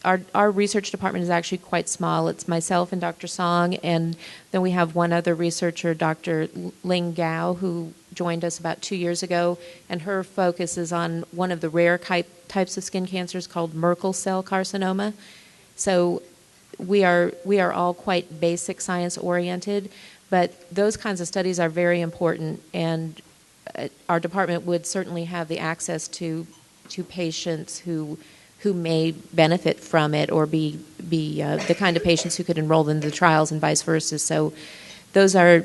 our research department is actually quite small. It's myself and Dr. Song, and then we have one other researcher, Dr. Ling Gao, who joined us about 2 years ago, and her focus is on one of the rare types of skin cancers called Merkel cell carcinoma. So we are all quite basic science oriented, but those kinds of studies are very important, and our department would certainly have the access to patients who may benefit from it, or be the kind of patients who could enroll in the trials and vice versa. So those are,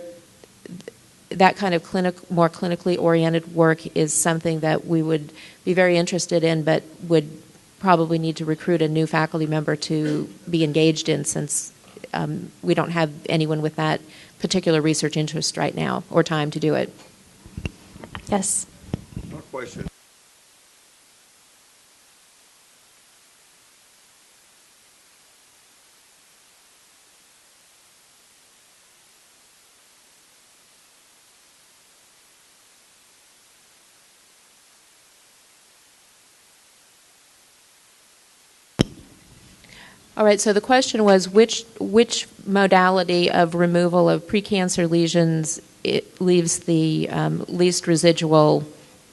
that kind of more clinically oriented work is something that we would be very interested in, but would probably need to recruit a new faculty member to be engaged in, since we don't have anyone with that particular research interest right now or time to do it. Yes. One question. All right, so the question was which modality of removal of precancer lesions leaves the least residual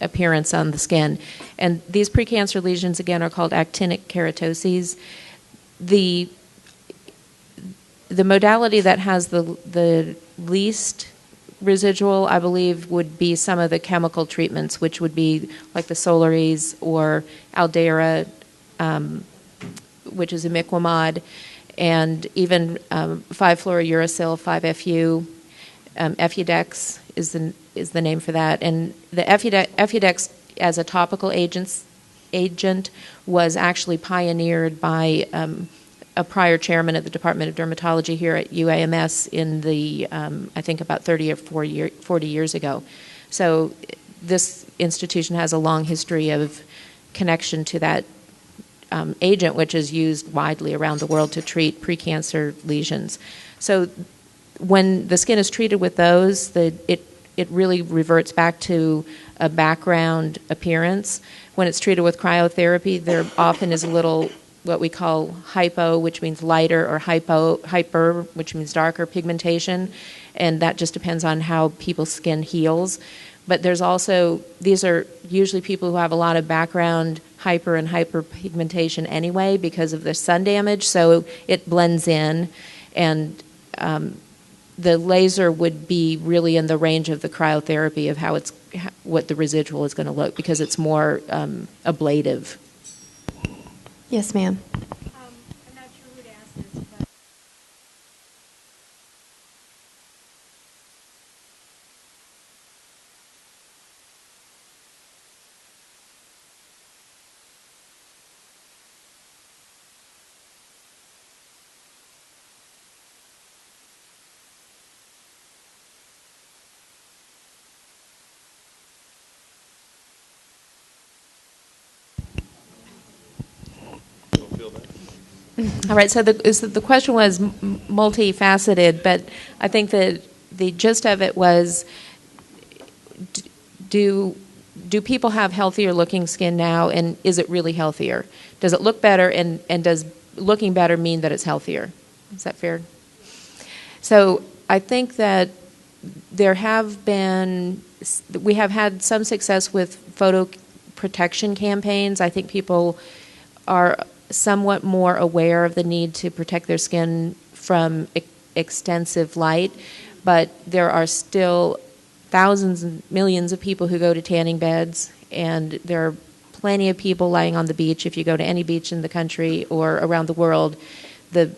appearance on the skin. And these precancer lesions, again, are called actinic keratoses. The modality that has the least residual, I believe, would be some of the chemical treatments, which would be like the Solaries or Aldera, which is imiquimod, and even 5-fluorouracil, 5-FU. Effudex is the name for that. And the Effudex as a topical agent was actually pioneered by a prior chairman at the Department of Dermatology here at UAMS in the, I think, about 30 or 40 years ago. So this institution has a long history of connection to that agent, which is used widely around the world to treat precancer lesions. So when the skin is treated with those, it really reverts back to a background appearance. When it's treated with cryotherapy, there often is a little what we call hypo, which means lighter, or hyper, which means darker pigmentation, and that just depends on how people's skin heals. But there's also, these are usually people who have a lot of background hyper and hyperpigmentation anyway because of the sun damage, so it blends in, and the laser would be really in the range of the cryotherapy of what the residual is going to look, because it's more ablative. Yes, ma'am. I'm not sure who to ask this, but All right, so the question was multifaceted, but I think that the gist of it was, do people have healthier looking skin now, and is it really healthier? Does it look better, and does looking better mean that it's healthier? Is that fair? So I think that we have had some success with photo protection campaigns. I think people are somewhat more aware of the need to protect their skin from extensive light, but there are still thousands and millions of people who go to tanning beds, and there are plenty of people lying on the beach. If you go to any beach in the country or around the world, the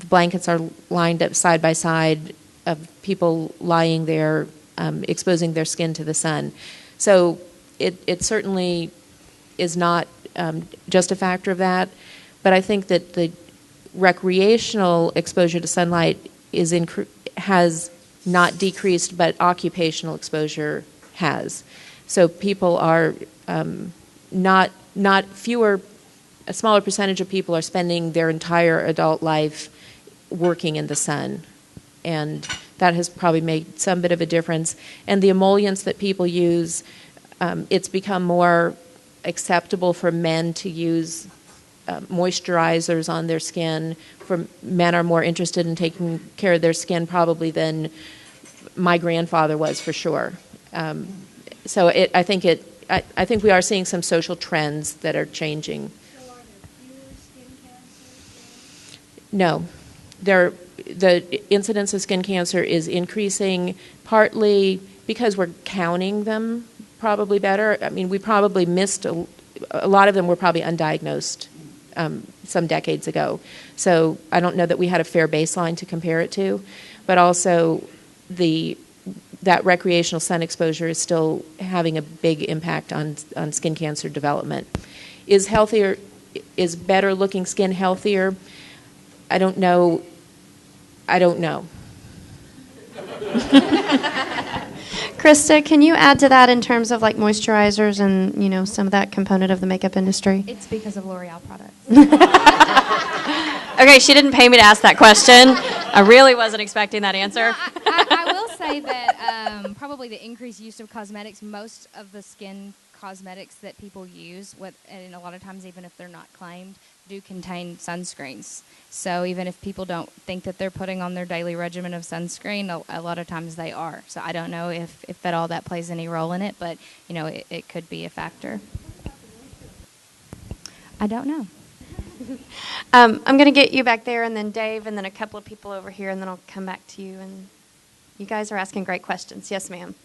blankets are lined up side by side of people lying there, exposing their skin to the sun. So it certainly is not just a factor of that, but I think that the recreational exposure to sunlight has not decreased, but occupational exposure has. So people are a smaller percentage of people are spending their entire adult life working in the sun, and that has probably made some bit of a difference. And the emollients that people use, it's become more acceptable for men to use moisturizers on their skin. For men are more interested in taking care of their skin probably than my grandfather was, for sure. I think we are seeing some social trends that are changing. So are there fewer skin cancers? No, the incidence of skin cancer is increasing partly because we're counting them probably better. I mean, we probably missed a lot of them were probably undiagnosed some decades ago. So I don't know that we had a fair baseline to compare it to, but also that recreational sun exposure is still having a big impact on skin cancer development. Is better looking skin healthier? I don't know. Christa, can you add to that in terms of like moisturizers and, you know, some of that component of the makeup industry? It's because of L'Oreal products. Okay, she didn't pay me to ask that question. I really wasn't expecting that answer. I will say that probably the increased use of cosmetics, most of the skin cosmetics that people use, and a lot of times even if they're not claimed, do contain sunscreens. So even if people don't think that they're putting on their daily regimen of sunscreen, a lot of times they are. So I don't know if that all that plays any role in it, but you know it could be a factor. I don't know. I'm going to get you back there, and then Dave, and then a couple of people over here, and then I'll come back to you. And you guys are asking great questions. Yes, ma'am.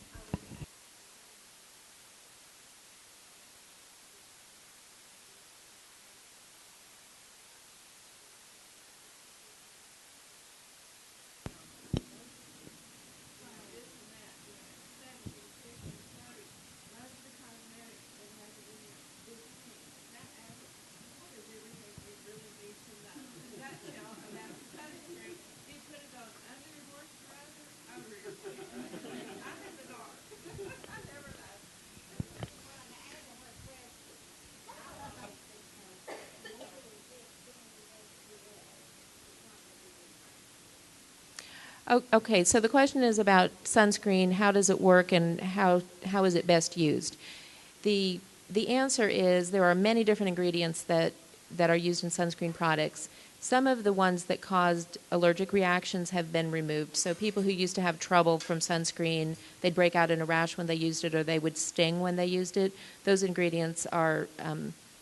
Okay, so the question is about sunscreen. How does it work, and how is it best used? The answer is there are many different ingredients that are used in sunscreen products. Some of the ones that caused allergic reactions have been removed. So people who used to have trouble from sunscreen, they'd break out in a rash when they used it, or they would sting when they used it. Those ingredients are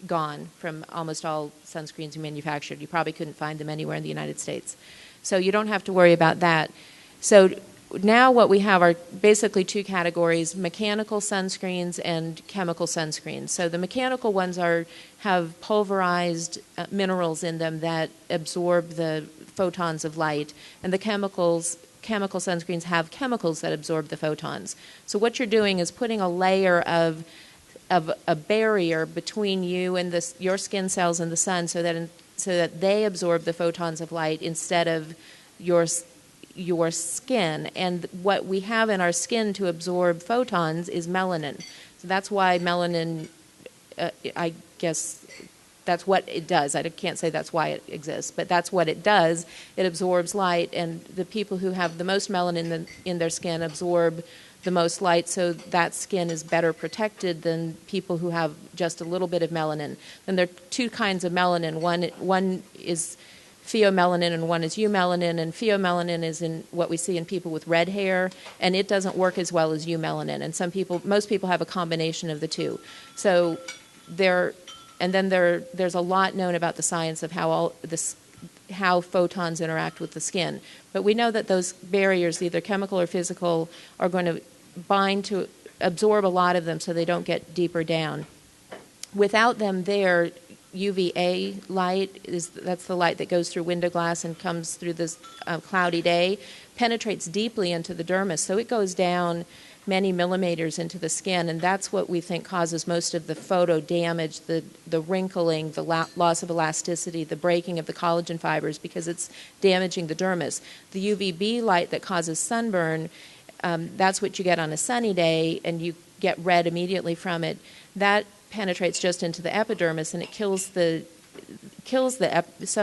gone from almost all sunscreens manufactured. You probably couldn't find them anywhere in the United States. So you don't have to worry about that. So now what we have are basically two categories: mechanical sunscreens and chemical sunscreens. So the mechanical ones have pulverized minerals in them that absorb the photons of light, and the chemical sunscreens have chemicals that absorb the photons. So what you're doing is putting a layer of a barrier between you and your skin cells and the sun, so that they absorb the photons of light instead of your skin. And what we have in our skin to absorb photons is melanin. So that's why melanin, I guess that's what it does. I can't say that's why it exists, but that's what it does. It absorbs light, and the people who have the most melanin in their skin absorb the most light, so that skin is better protected than people who have just a little bit of melanin. And there are two kinds of melanin. One is pheomelanin and one is eumelanin, and pheomelanin is in what we see in people with red hair, and it doesn't work as well as eumelanin. And most people have a combination of the two. So there's a lot known about the science of how photons interact with the skin. But we know that those barriers, either chemical or physical, are going to bind to absorb a lot of them so they don't get deeper down. Without them there, UVA light, that's the light that goes through window glass and comes through this cloudy day, penetrates deeply into the dermis. So it goes down many millimeters into the skin, and that's what we think causes most of the photo damage, the wrinkling, the loss of elasticity, the breaking of the collagen fibers, because it's damaging the dermis. The UVB light that causes sunburn, that's what you get on a sunny day, and you get red immediately from it. That penetrates just into the epidermis, and it kills some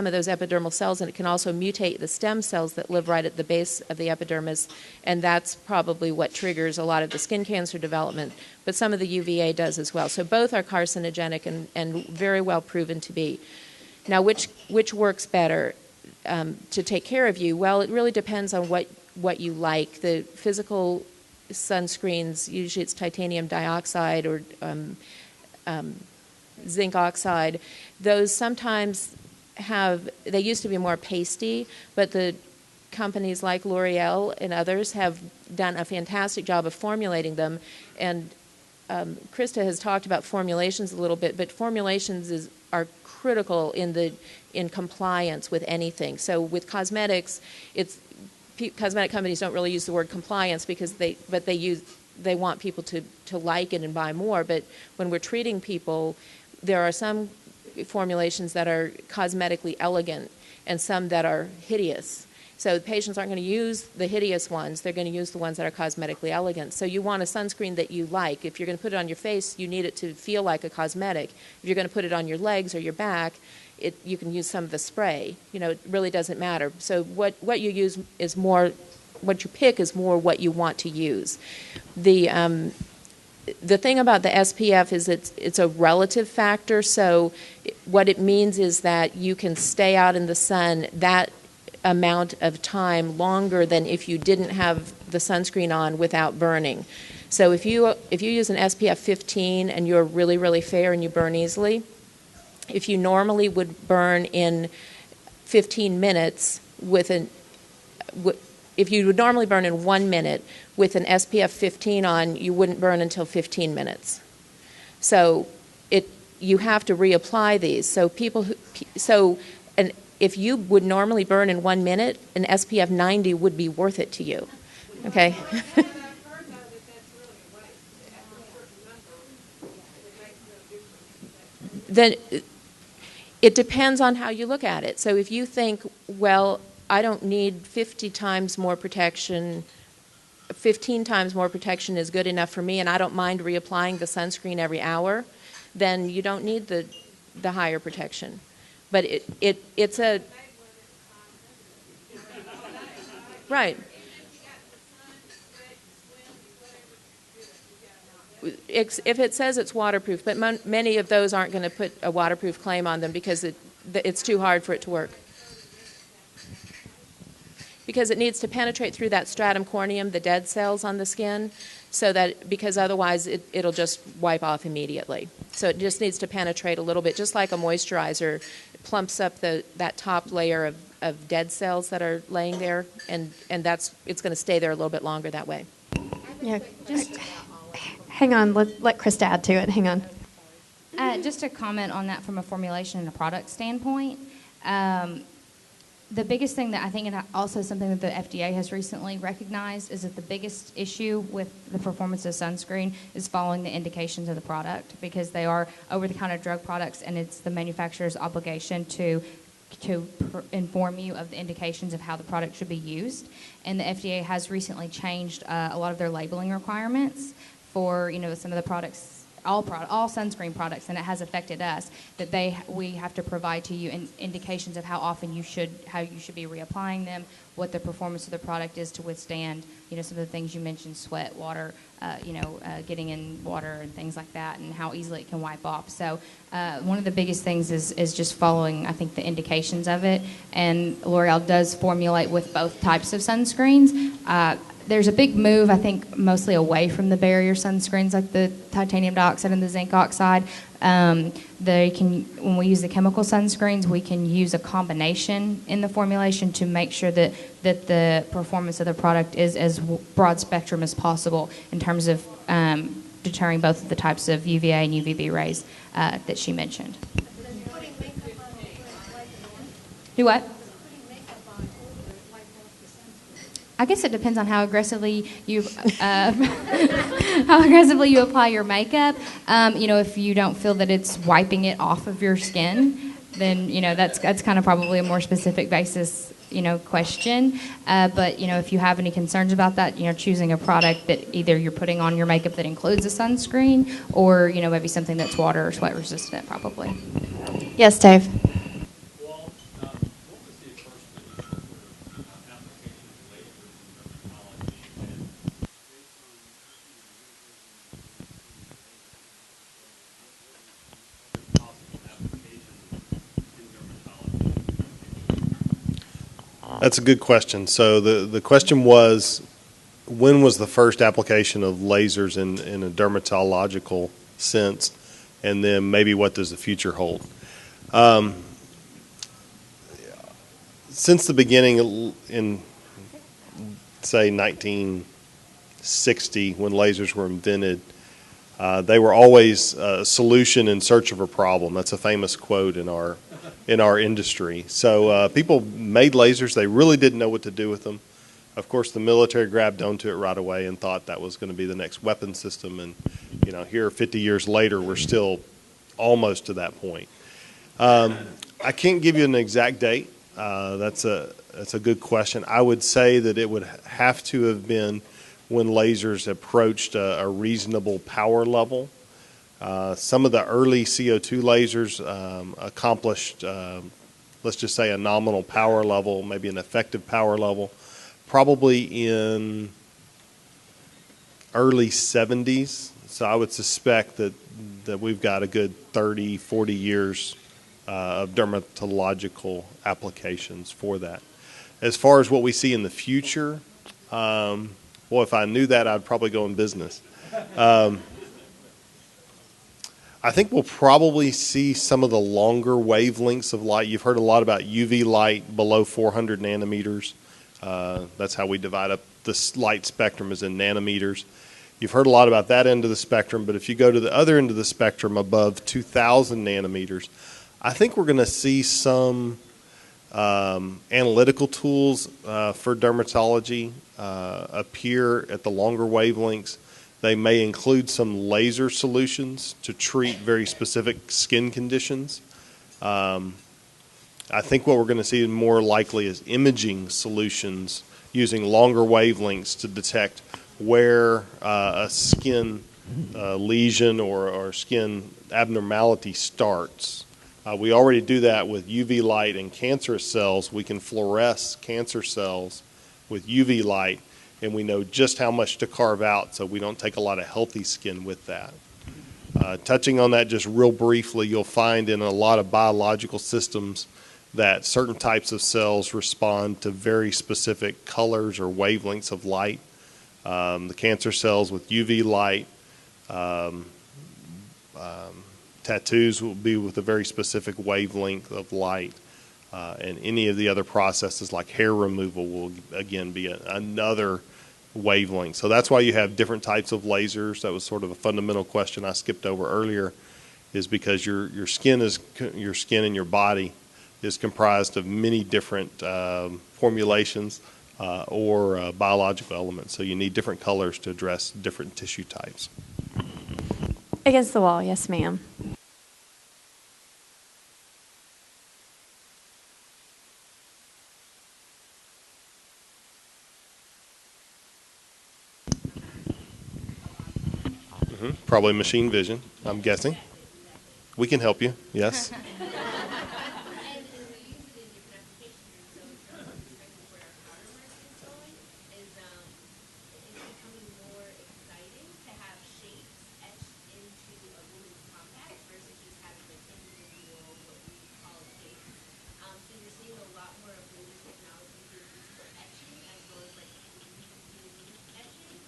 of those epidermal cells, and it can also mutate the stem cells that live right at the base of the epidermis, and that's probably what triggers a lot of the skin cancer development. But some of the UVA does as well. So both are carcinogenic and very well proven to be. Now, which works better to take care of you? Well, it really depends on what you like. The physical sunscreens, usually it's titanium dioxide or zinc oxide. Those sometimes they used to be more pasty, but the companies like L'Oreal and others have done a fantastic job of formulating them. And Christa has talked about formulations a little bit, but formulations are critical in compliance with anything. So with cosmetics, cosmetic companies don't really use the word compliance because they want people to like it and buy more. But when we're treating people, there are some formulations that are cosmetically elegant and some that are hideous. So patients aren't going to use the hideous ones. They're going to use the ones that are cosmetically elegant. So you want a sunscreen that you like. If you're going to put it on your face, you need it to feel like a cosmetic. If you're going to put it on your legs or your back, you can use some of the spray. It really doesn't matter. So what you use is more, what you pick is more what you want to use. The thing about the SPF is it's a relative factor. So what it means is that you can stay out in the sun that amount of time longer than if you didn't have the sunscreen on without burning. So if you use an SPF 15 and you're really, really fair and you burn easily, if you normally would burn in 15 minutes if you would normally burn in 1 minute with an SPF 15 on, you wouldn't burn until 15 minutes. So you have to reapply these. If you would normally burn in 1 minute, an SPF 90 would be worth it to you. Okay? Then it depends on how you look at it. So if you think, well, I don't need 50 times more protection, 15 times more protection is good enough for me, and I don't mind reapplying the sunscreen every hour, then you don't need the higher protection. But it's a... Right. If it says it's waterproof, but many of those aren't going to put a waterproof claim on them because it's too hard for it to work. Because it needs to penetrate through that stratum corneum, the dead cells on the skin, because otherwise it'll just wipe off immediately. So it just needs to penetrate a little bit, just like a moisturizer. It plumps up that top layer of dead cells that are laying there, and it's going to stay there a little bit longer that way. Yeah, just hang on. Let Christa add to it. Hang on. Just to comment on that from a formulation and a product standpoint, the biggest thing that I think, and also something that the FDA has recently recognized, is that the biggest issue with the performance of sunscreen is following the indications of the product, because they are over-the-counter drug products, and it's the manufacturer's obligation to inform you of the indications of how the product should be used. And the FDA has recently changed a lot of their labeling requirements for some of the products, all sunscreen products, and it has affected us, that we have to provide to you indications of how often you should be reapplying them, what the performance of the product is to withstand some of the things you mentioned, sweat, water, getting in water and things like that, and how easily it can wipe off. So one of the biggest things is just following, I think, the indications of it. And L'Oreal does formulate with both types of sunscreens. There's a big move, I think, mostly away from the barrier sunscreens like the titanium dioxide and the zinc oxide. When we use the chemical sunscreens, we can use a combination in the formulation to make sure that the performance of the product is as broad spectrum as possible in terms of deterring both of the types of UVA and UVB rays that she mentioned. Do what? I guess it depends on how aggressively you apply your makeup. If you don't feel that it's wiping it off of your skin, then that's kind of probably a more specific basis question. But if you have any concerns about that, choosing a product that either you're putting on your makeup that includes a sunscreen, or maybe something that's water or sweat resistant, probably. Yes, Dave. That's a good question. So the question was, when was the first application of lasers in a dermatological sense, and then maybe what does the future hold? Since the beginning in, say, 1960, when lasers were invented, they were always a solution in search of a problem. That's a famous quote in our industry. So people made lasers. They really didn't know what to do with them. Of course, the military grabbed onto it right away and thought that was going to be the next weapon system. And here 50 years later, we're still almost to that point. I can't give you an exact date. That's a good question. I would say that it would have to have been when lasers approached a reasonable power level. Some of the early CO2 lasers accomplished, let's just say, a nominal power level, maybe an effective power level, probably in early 70s. So I would suspect that we've got a good 30, 40 years of dermatological applications for that. As far as what we see in the future, well, if I knew that, I'd probably go in business. I think we'll probably see some of the longer wavelengths of light. You've heard a lot about UV light below 400 nanometers. That's how we divide up the light spectrum, is in nanometers. You've heard a lot about that end of the spectrum, but if you go to the other end of the spectrum above 2,000 nanometers, I think we're going to see some analytical tools for dermatology appear at the longer wavelengths. They may include some laser solutions to treat very specific skin conditions. I think what we're going to see more likely is imaging solutions using longer wavelengths to detect where a skin lesion or skin abnormality starts. We already do that with UV light and cancerous cells. We can fluoresce cancer cells with UV light, and we know just how much to carve out so we don't take a lot of healthy skin with that. Touching on that just real briefly, you'll find in a lot of biological systems that certain types of cells respond to very specific colors or wavelengths of light. The cancer cells with UV light, tattoos will be with a very specific wavelength of light. And any of the other processes like hair removal will, again, be another wavelength. So that's why you have different types of lasers. That was sort of a fundamental question I skipped over earlier, is because your skin and your body is comprised of many different formulations or biological elements. So you need different colors to address different tissue types. Against the wall, yes, ma'am. Probably machine vision, I'm guessing. We can help you, yes.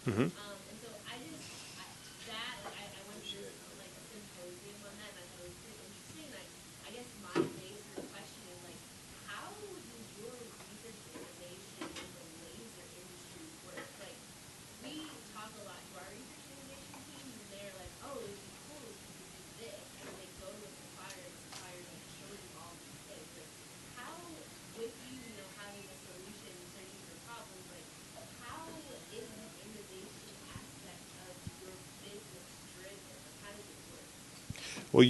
Mm-hmm. Well,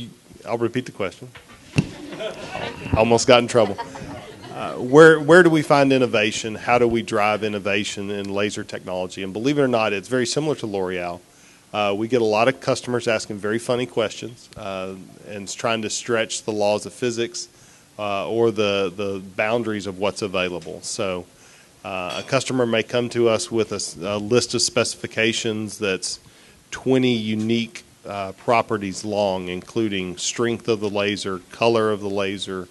I'll repeat the question. Almost got in trouble. Where do we find innovation? How do we drive innovation in laser technology? And believe it or not, it's very similar to L'Oreal. We get a lot of customers asking very funny questions and trying to stretch the laws of physics or the boundaries of what's available. So a customer may come to us with a list of specifications that's 20 unique properties long, including strength of the laser, color of the laser,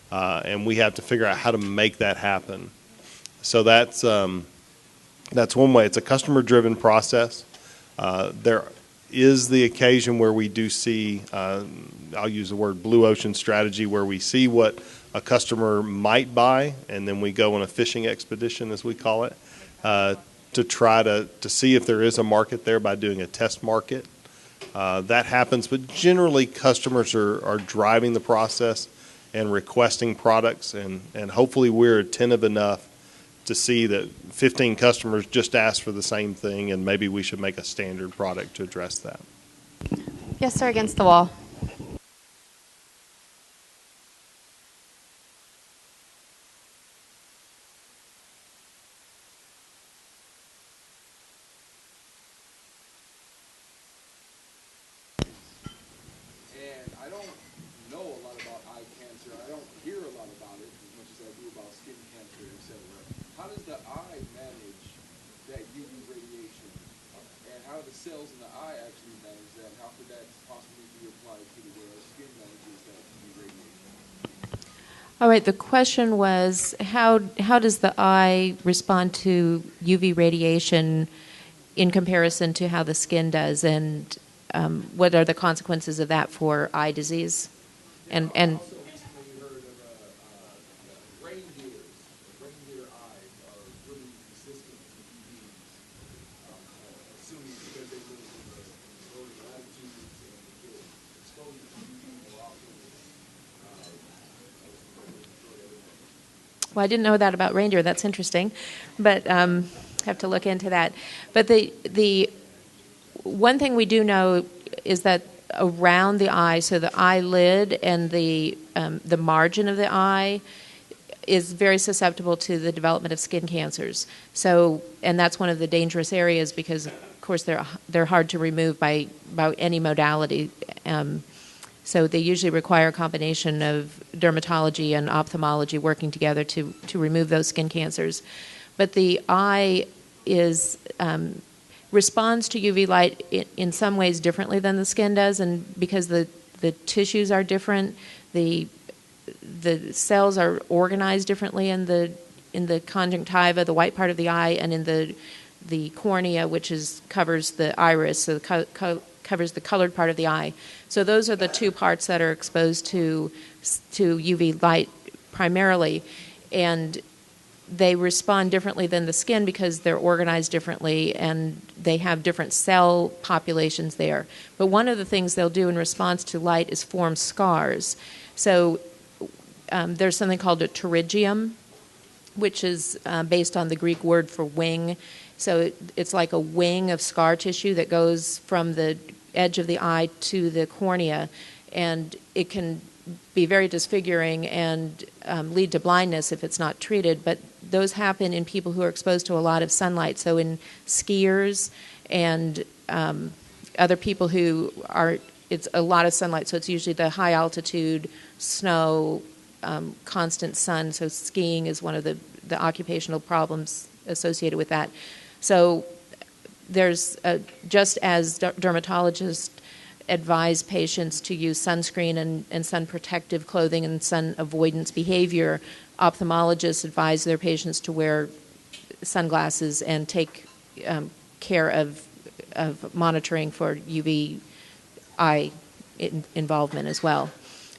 and we have to figure out how to make that happen. So that's one way. It's a customer-driven process. There is the occasion where we do see, I'll use the word blue ocean strategy, where we see what a customer might buy, and then we go on a fishing expedition, as we call it, to try to see if there is a market there by doing a test market. That happens, but generally customers are driving the process and requesting products, and hopefully we're attentive enough to see that 15 customers just asked for the same thing, and maybe we should make a standard product to address that. Yes, sir, against the wall. And I don't know a lot about eye cancer. I don't hear a lot about it as much as I do about skin cancer, etc. How does the eye manage that UV radiation? And how do the cells in the eye actually manage that? And how could that possibly be applied to the way our skin manages that UV radiation? All right, the question was how does the eye respond to UV radiation in comparison to how the skin does, and what are the consequences of that for eye disease? And Also recently heard of reindeers. Reindeer eyes are really resistant to UVs, assuming because they live in the lower latitudes and they get exposed to UV more often. well, I didn't know that about reindeer. That's interesting, but have to look into that. But the one thing we do know is that around the eye, so the eyelid and the margin of the eye is very susceptible to the development of skin cancers. So, and that's one of the dangerous areas because, of course, they're hard to remove by any modality. So they usually require a combination of dermatology and ophthalmology working together to remove those skin cancers. But the eye is responds to UV light in some ways differently than the skin does, and because the tissues are different, the cells are organized differently in the conjunctiva, the white part of the eye, and in the cornea, which covers the iris, so covers the colored part of the eye. So those are the two parts that are exposed to UV light primarily, and they respond differently than the skin because they're organized differently and they have different cell populations there. But one of the things they'll do in response to light is form scars. So there's something called a pterygium, which is based on the Greek word for wing. So it's like a wing of scar tissue that goes from the edge of the eye to the cornea, and it can be very disfiguring and lead to blindness if it's not treated. But those happen in people who are exposed to a lot of sunlight. So in skiers and other people who it's a lot of sunlight. So it's usually the high altitude, snow, constant sun. So skiing is one of the occupational problems associated with that. So there's, just as dermatologists advise patients to use sunscreen and sun protective clothing and sun avoidance behavior, ophthalmologists advise their patients to wear sunglasses and take care of monitoring for UV eye involvement as well.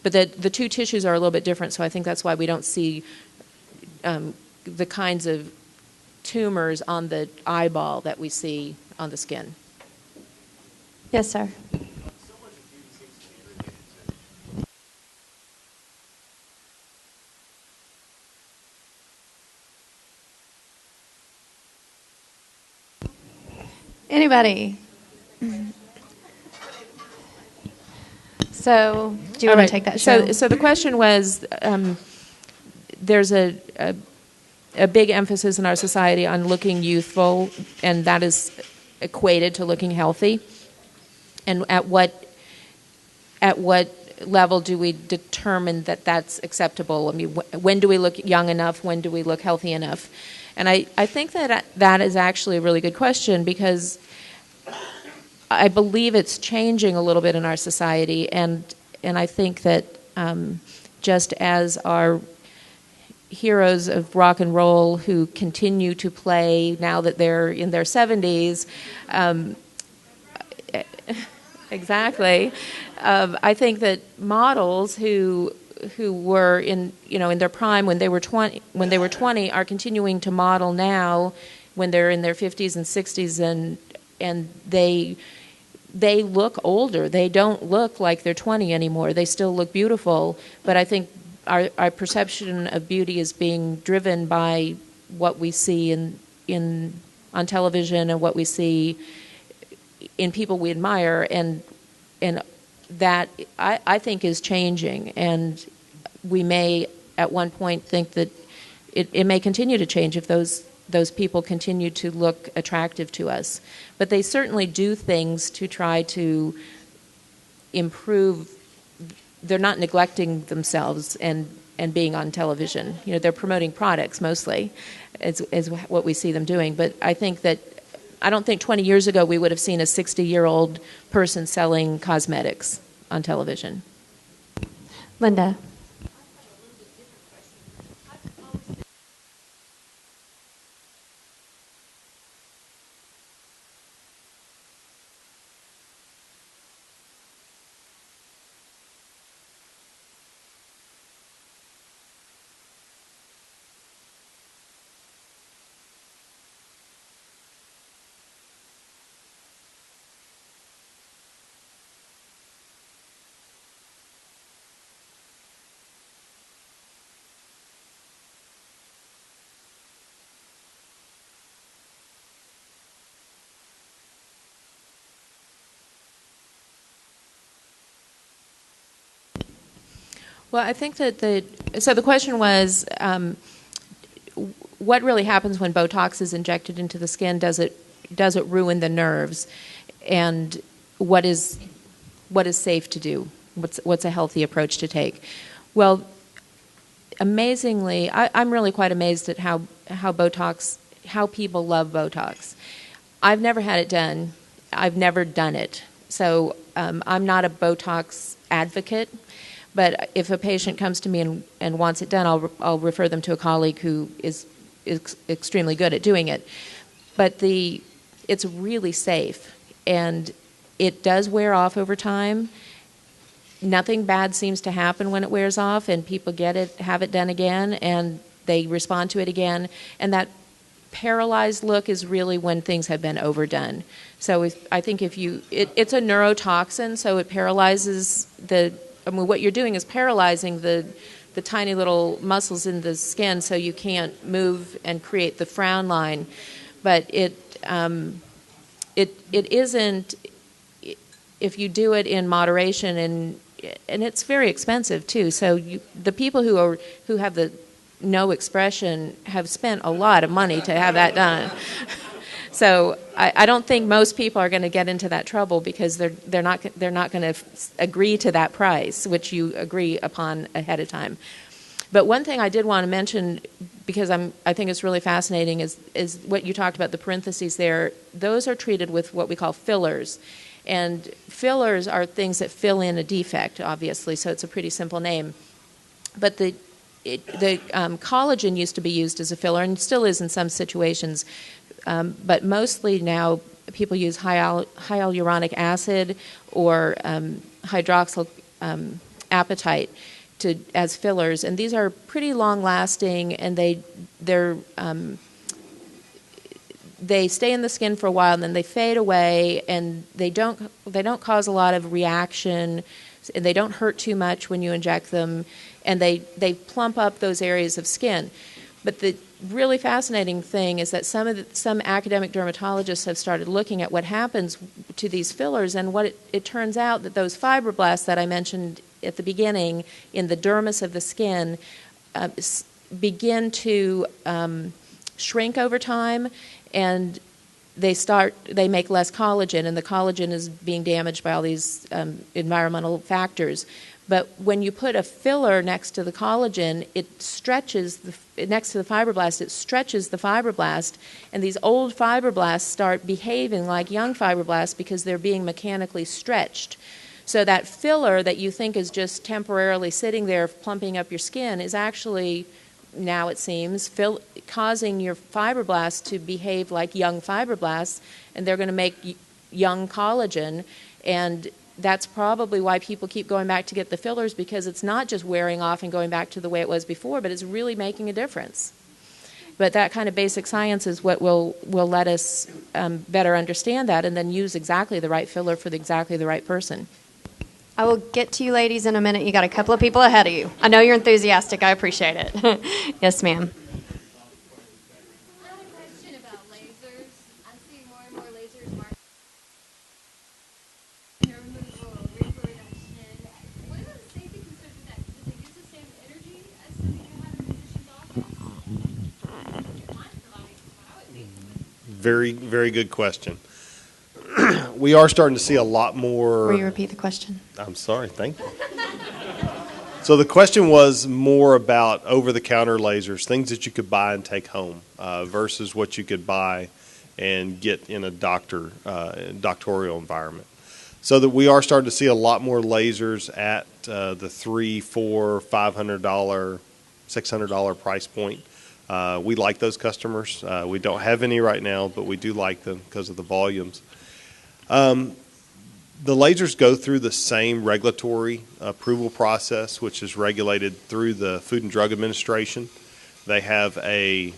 But the two tissues are a little bit different, so I think that's why we don't see the kinds of tumors on the eyeball that we see on the skin. Yes, sir. Anybody? So, do you want to take that, Cheryl? So the question was, there's a big emphasis in our society on looking youthful, and that is equated to looking healthy. And at what level do we determine that that's acceptable? I mean, when do we look young enough? When do we look healthy enough? And I think that is actually a really good question, because I believe it's changing a little bit in our society, and I think that just as our heroes of rock and roll who continue to play now that they're in their 70s. Exactly. I think that models who were in their prime when they were 20 are continuing to model now when they're in their 50s and 60s, and they look older. They don't look like they're 20 anymore. They still look beautiful, but I think our perception of beauty is being driven by what we see on television and what we see in people we admire, and that I think is changing, and we may at one point think that it may continue to change if those people continue to look attractive to us. But they certainly do things to try to improve. They're not neglecting themselves and being on television. They're promoting products mostly, is what we see them doing. But I don't think 20 years ago we would have seen a 60-year-old person selling cosmetics on television. Linda. Well, I think that the question was, what really happens when Botox is injected into the skin? Does it ruin the nerves? And what is safe to do? What's a healthy approach to take? Well, amazingly, I'm really quite amazed at how people love Botox. I've never had it done. I've never done it. So I'm not a Botox advocate. But if a patient comes to me and wants it done, I'll refer them to a colleague who is extremely good at doing it. But it's really safe, and it does wear off over time. Nothing bad seems to happen when it wears off, and people get it, have it done again, and they respond to it again. And that paralyzed look is really when things have been overdone. So I think it's a neurotoxin, so it paralyzes what you're doing is paralyzing the tiny little muscles in the skin, so you can't move and create the frown line. But it isn't, if you do it in moderation, and it's very expensive too. So the people who have the no expression have spent a lot of money to have that done. So I don't think most people are going to get into that trouble because they're not going to agree to that price, which you agree upon ahead of time. But one thing I did want to mention, because I think it's really fascinating, is what you talked about, the parentheses there. Those are treated with what we call fillers. And fillers are things that fill in a defect, obviously, so it's a pretty simple name. But the collagen used to be used as a filler, and still is in some situations. But mostly now people use hyaluronic acid or hydroxyl apatite as fillers, and these are pretty long-lasting, and they stay in the skin for a while, and then they fade away, and they don't cause a lot of reaction, and they don't hurt too much when you inject them, and they plump up those areas of skin. But the really fascinating thing is that some academic dermatologists have started looking at what happens to these fillers, and what it turns out that those fibroblasts that I mentioned at the beginning in the dermis of the skin begin to shrink over time, and they make less collagen, and the collagen is being damaged by all these environmental factors. But when you put a filler next to the collagen, it stretches next to the fibroblast. It stretches the fibroblast, and these old fibroblasts start behaving like young fibroblasts because they're being mechanically stretched. So that filler that you think is just temporarily sitting there plumping up your skin is actually now it seems, causing your fibroblasts to behave like young fibroblasts, and they're going to make young collagen. And that's probably why people keep going back to get the fillers, because it's not just wearing off and going back to the way it was before, but it's really making a difference. But that kind of basic science is what will let us better understand that, and then use exactly the right filler for exactly the right person. I will get to you ladies in a minute. You got a couple of people ahead of you. I know you're enthusiastic. I appreciate it. Yes, ma'am. I have a question about lasers. I'm seeing more and more lasers market hair removal, wrinkle reduction. What about the safety concerns with that? Does it use the same energy as something you have in a physician's office? Mine's providing what I would think. Very, very good question. We are starting to see a lot more. Will you repeat the question? I'm sorry, thank you. So the question was more about over-the-counter lasers, things that you could buy and take home, versus what you could buy and get in a doctoral environment. So that we are starting to see a lot more lasers at the $300, $400, $500, $600 price point. We like those customers. We don't have any right now, but we do like them because of the volumes. The lasers go through the same regulatory approval process, which is regulated through the Food and Drug Administration. They have a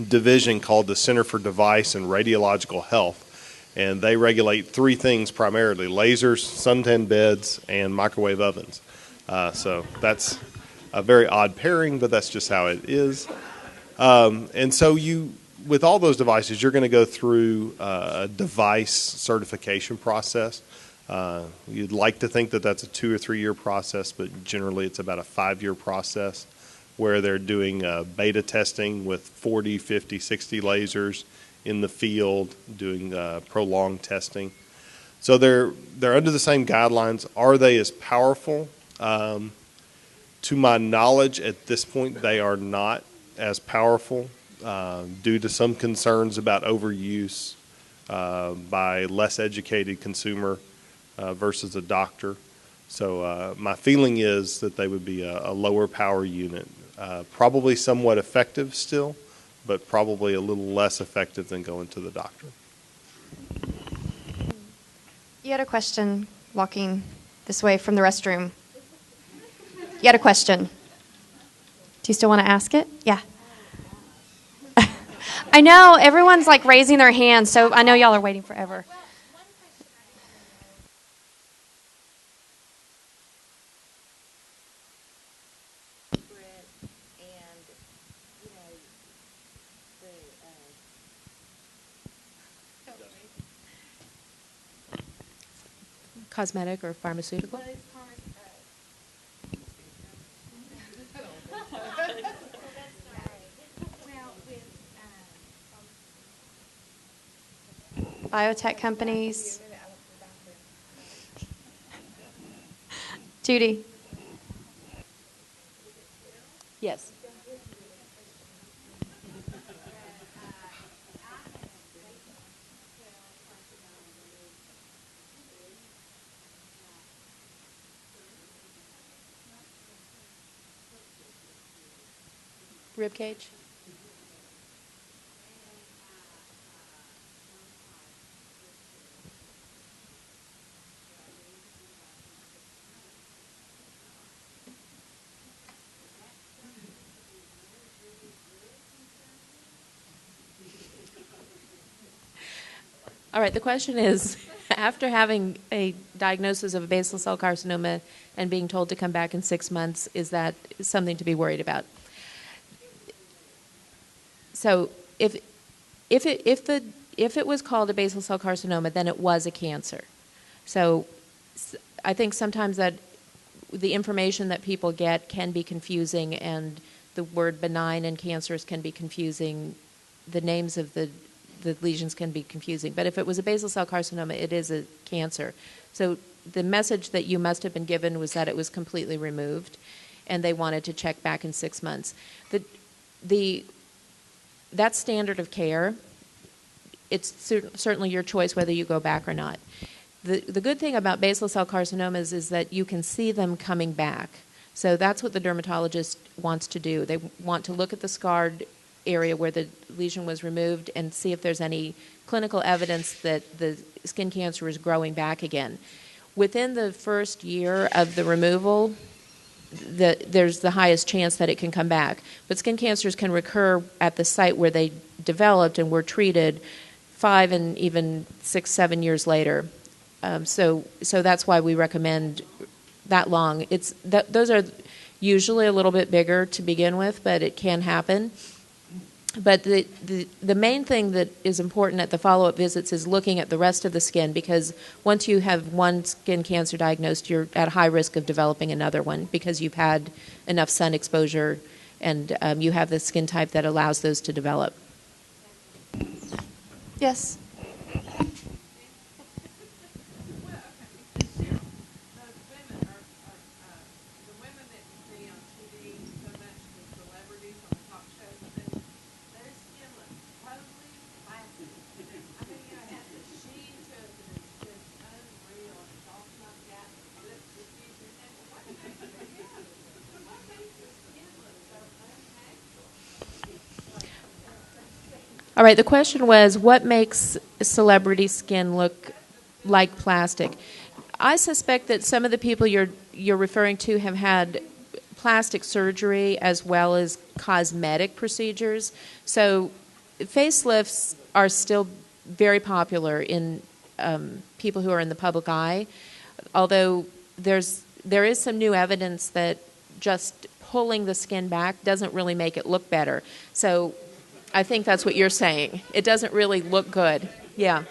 division called the Center for Device and Radiological Health, and they regulate three things primarily: lasers, suntan beds, and microwave ovens. So that's a very odd pairing, but that's just how it is. And so with all those devices, you're going to go through a device certification process. You'd like to think that that's a 2 or 3 year process, but generally it's about a 5-year process where they're doing beta testing with 40, 50, 60 lasers in the field, doing prolonged testing. So they're under the same guidelines. Are they as powerful? To my knowledge, at this point, they are not as powerful. Due to some concerns about overuse by less educated consumer versus a doctor. So my feeling is that they would be a lower power unit, probably somewhat effective still, but probably a little less effective than going to the doctor. You had a question walking this way from the restroom. You had a question. Do you still want to ask it? Yeah. I know, everyone's like raising their hands, so I know y'all are waiting forever. Cosmetic or pharmaceutical? Biotech companies. Judy. Yes. Rib cage. All right, the question is, after having a diagnosis of a basal cell carcinoma and being told to come back in 6 months, is that something to be worried about? So if it was called a basal cell carcinoma, then it was a cancer. So I think sometimes that the information that people get can be confusing, and the word benign and cancerous can be confusing. The names of the lesions can be confusing. But if it was a basal cell carcinoma, it is a cancer. So the message that you must have been given was that it was completely removed, and they wanted to check back in 6 months. That's standard of care. It's certainly your choice whether you go back or not. The good thing about basal cell carcinomas is that you can see them coming back. So that's what the dermatologist wants to do. They want to look at the scarred area where the lesion was removed and see if there's any clinical evidence that the skin cancer is growing back again. Within the first year of the removal, there's the highest chance that it can come back. But skin cancers can recur at the site where they developed and were treated 5 and even 6, 7 years later. So that's why we recommend that long. Those are usually a little bit bigger to begin with, but it can happen. But the main thing that is important at the follow-up visits is looking at the rest of the skin, because once you have one skin cancer diagnosed, you're at high risk of developing another one because you've had enough sun exposure and you have the skin type that allows those to develop. Yes. All right, the question was, what makes celebrity skin look like plastic? I suspect that some of the people you're referring to have had plastic surgery as well as cosmetic procedures. So facelifts are still very popular in people who are in the public eye, although there is some new evidence that just pulling the skin back doesn't really make it look better. So I think that's what you're saying. It doesn't really look good. Yeah.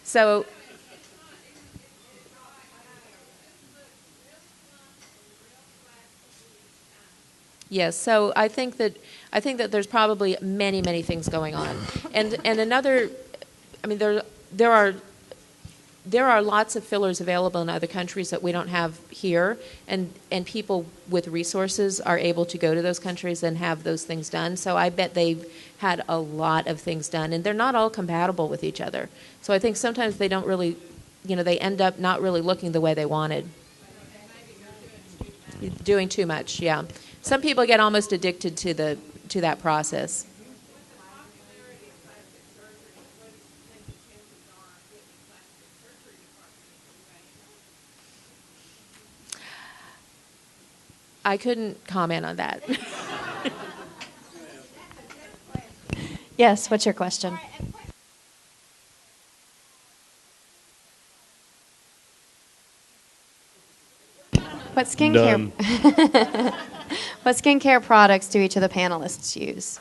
So yes, so I think that there's probably many things going on. And another, I mean, there are lots of fillers available in other countries that we don't have here, and people with resources are able to go to those countries and have those things done. So I bet they've had a lot of things done, and they're not all compatible with each other. So I think sometimes they don't really, they end up not really looking the way they wanted. Doing too much, yeah. Some people get almost addicted to that process. I couldn't comment on that. Yes, what's your question? What skincare what skincare products do each of the panelists use?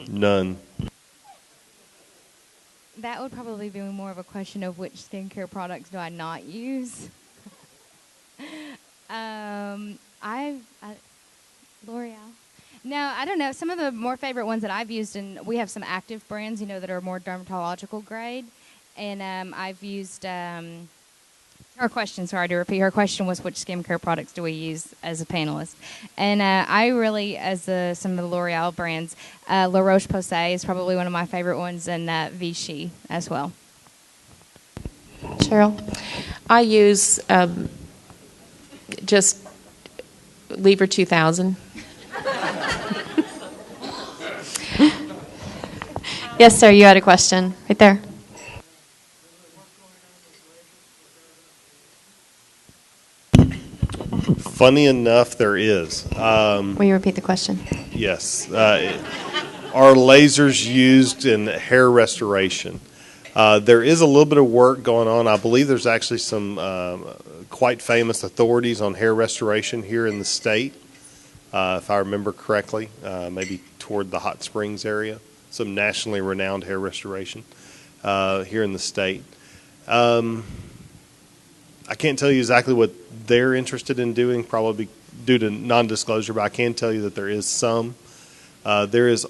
None. That would probably be more of a question of which skincare products do I not use. L'Oreal. No, I don't know. Some of the more favorite ones that I've used, and we have some active brands, that are more dermatological grade. And I've used, her question, sorry to repeat, her question was which skincare products do we use as a panelist. And I really, as some of the L'Oreal brands, La Roche-Posay is probably one of my favorite ones, and Vichy as well. Cheryl? I use just Lever 2000. Yes, sir, you had a question right there. Funny enough, there is. Will you repeat the question? Yes. Are lasers used in hair restoration? There is a little bit of work going on. I believe there's actually some quite famous authorities on hair restoration here in the state, if I remember correctly, maybe toward the Hot Springs area. Some nationally renowned hair restoration here in the state. I can't tell you exactly what they're interested in doing, probably due to non-disclosure, but I can tell you that there is some. There is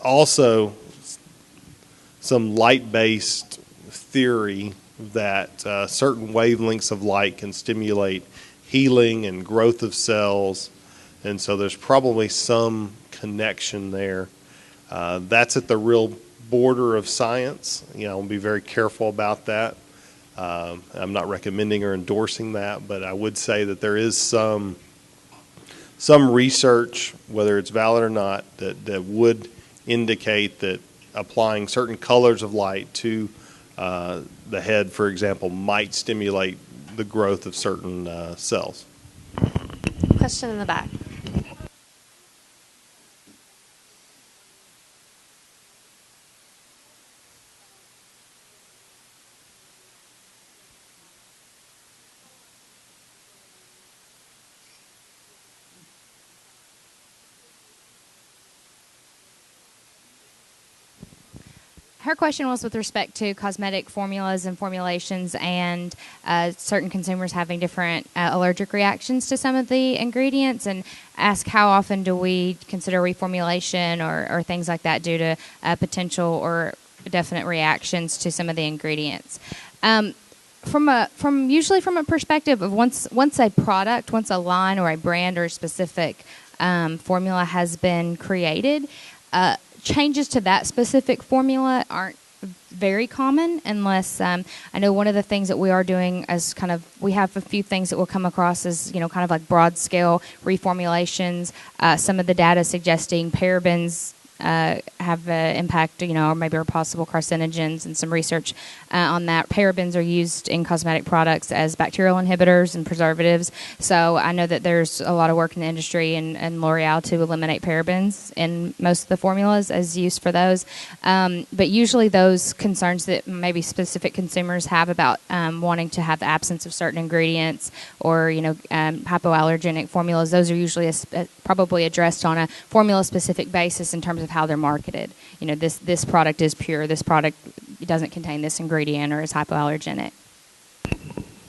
also some light-based theory that certain wavelengths of light can stimulate healing and growth of cells, and so there's probably some connection there. That's at the real border of science. We'll be very careful about that. I'm not recommending or endorsing that, but I would say that there is some research, whether it's valid or not, that would indicate that applying certain colors of light to the head, for example, might stimulate the growth of certain cells. Question in the back. Her question was with respect to cosmetic formulas and formulations and certain consumers having different allergic reactions to some of the ingredients, and ask how often do we consider reformulation or things like that due to potential or definite reactions to some of the ingredients. Usually from a perspective of once a line or a brand or a specific formula has been created, changes to that specific formula aren't very common unless I know one of the things that we are doing as we have a few things that we'll come across as kind of like broad scale reformulations. Some of the data suggesting parabens have impact, or maybe are possible carcinogens, and some research on that. Parabens are used in cosmetic products as bacterial inhibitors and preservatives. So I know that there's a lot of work in the industry and L'Oreal to eliminate parabens in most of the formulas as used for those. But usually those concerns that maybe specific consumers have about wanting to have the absence of certain ingredients or, hypoallergenic formulas, those are usually probably addressed on a formula-specific basis in terms of how they're marketed. This product is pure. This product doesn't contain this ingredient or is hypoallergenic.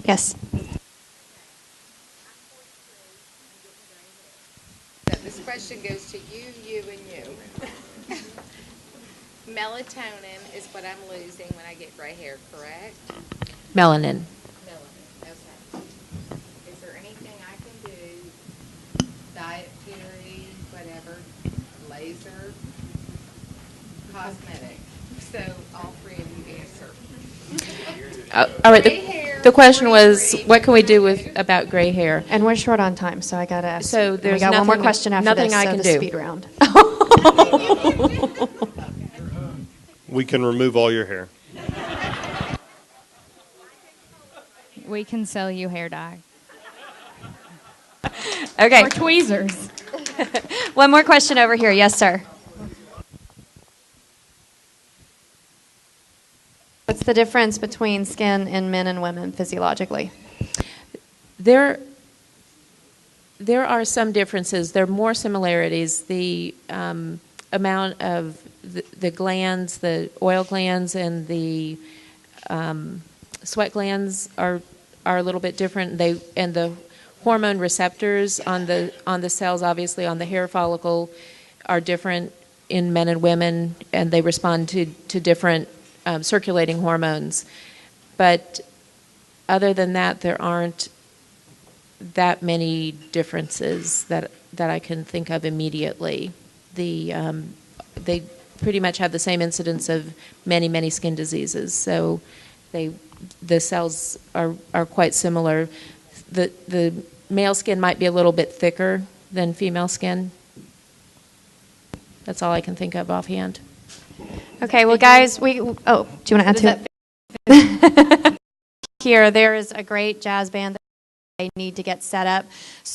Yes. This question goes to you, and you. Melatonin is what I'm losing when I get gray hair, correct? Melanin. Melanin, okay. Is there anything I can do, dietary, whatever, laser, cosmetic? So all three of you answer. All right. Gray hair, The question was, free. what can we do about gray hair? And we're short on time, so I got to ask. So we there's got one more nothing- question after nothing this, I so can the do. speed round. We can remove all your hair. We can sell you hair dye. Okay. Or tweezers. One more question over here. Yes, sir. What's the difference between skin in men and women physiologically? There are some differences. There are more similarities. The amount of the glands, the oil glands, and the sweat glands are a little bit different. And the hormone receptors on the cells, obviously on the hair follicle, are different in men and women, and they respond to different circulating hormones. But other than that, there aren't that many differences that I can think of immediately. They pretty much have the same incidence of many skin diseases. So the cells are quite similar. The male skin might be a little bit thicker than female skin. That's all I can think of offhand. Okay, well, guys, do you want to add to it? Here, there is a great jazz band that they need to get set up. So